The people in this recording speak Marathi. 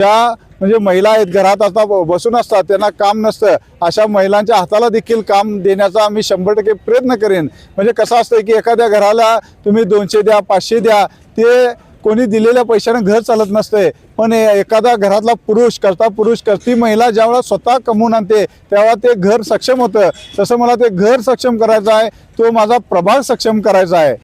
त्या म्हणजे महिला आहेत घरात आता बसून असतात, त्यांना काम नसतं, अशा महिलांच्या हाताला देखील काम देण्याचा आम्ही 100% प्रयत्न करेन। म्हणजे कसं असतं की एखाद्या घराला तुम्ही 200 द्या 500 द्या, ते कोणी दिलेल्या पैशाने घर चालत नसते, पण एखादा घरातला पुरुष करती महिला ज्यावेळेला स्वतः कमवून आणते तेव्हा ते घर सक्षम होतं। तसं मला ते घर सक्षम करायचं आहे, तो माझा प्रभाग सक्षम करायचा आहे।